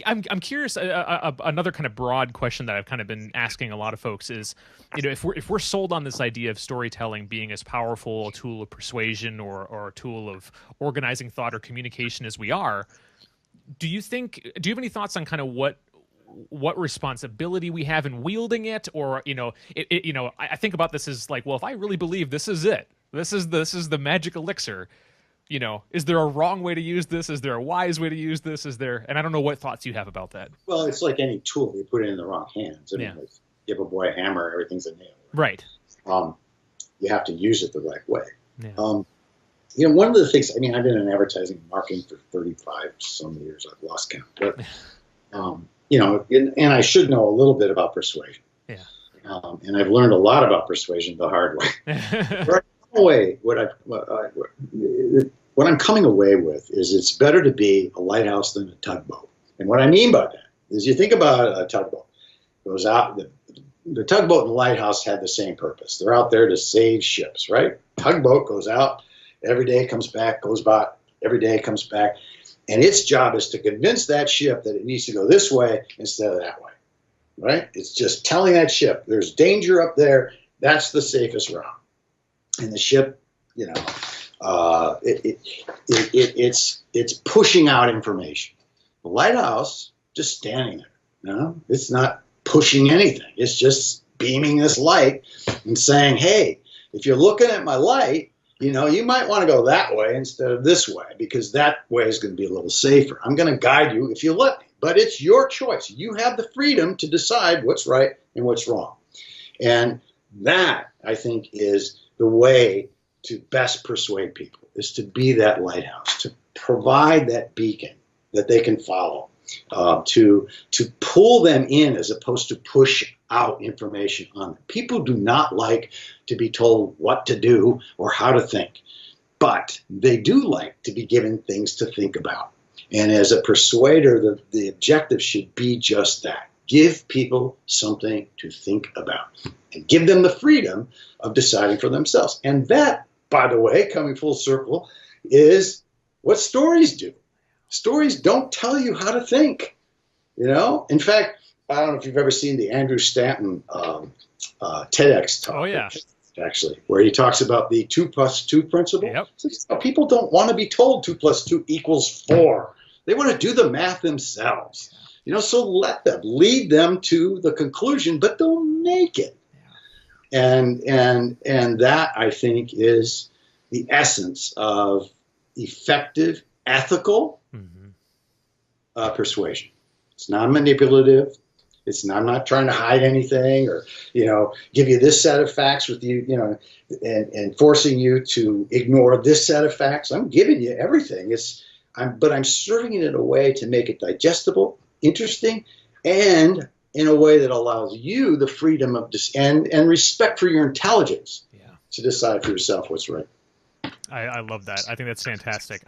I'm curious. Another kind of broad question that I've kind of been asking a lot of folks is, if we're sold on this idea of storytelling being as powerful a tool of persuasion or a tool of organizing thought or communication as we are, do you have any thoughts on kind of what responsibility we have in wielding it? Or, I think about this as like, well, if I really believe this is it, this is the magic elixir, is there a wrong way to use this? Is there a wise way to use this? And I don't know what thoughts you have about that. Well, it's like any tool. You put it in the wrong hands. I mean, Yeah. if you give a boy a hammer, everything's a nail. Right. You have to use it the right way. Yeah. One of the things, I mean, I've been in advertising and marketing for 35 some years. I've lost count. But, and I should know a little bit about persuasion. Yeah. And I've learned a lot about persuasion the hard way. What I'm coming away with is it's better to be a lighthouse than a tugboat. And what I mean by that is you think about a tugboat. It goes out, the tugboat and the lighthouse had the same purpose. They're out there to save ships, right? Tugboat goes out, every day comes back, goes by, every day comes back. And its job is to convince that ship that it needs to go this way instead of that way, right? It's just telling that ship there's danger up there. That's the safest route. And the ship, it's pushing out information. The lighthouse just standing there. It's not pushing anything. It's just beaming this light and saying, hey, if you're looking at my light, you might want to go that way instead of this way, because that way is going to be a little safer. I'm going to guide you if you let me, but it's your choice. You have the freedom to decide what's right and what's wrong. And that, I think, is the way to best persuade people, is to be that lighthouse, to provide that beacon that they can follow, to pull them in as opposed to push out information on them. People do not like to be told what to do or how to think, but they do like to be given things to think about. And as a persuader, the objective should be just that. Give people something to think about and give them the freedom of deciding for themselves. And that, by the way, coming full circle, is what stories do. Stories don't tell you how to think. In fact, I don't know if you've ever seen the Andrew Stanton TEDx talk. Oh, yeah. Actually, where he talks about the 2+2 principle. Yep. So people don't want to be told 2 + 2 = 4. They want to do the math themselves. So let them, lead them to the conclusion, but don't make it. Yeah. And that, I think, is the essence of effective, ethical persuasion. It's not manipulative. I'm not trying to hide anything or, give you this set of facts with you, and forcing you to ignore this set of facts. I'm giving you everything. But I'm serving it in a way to make it digestible, interesting, and in a way that allows you the freedom of and respect for your intelligence to decide for yourself what's right. I love that. I think that's fantastic.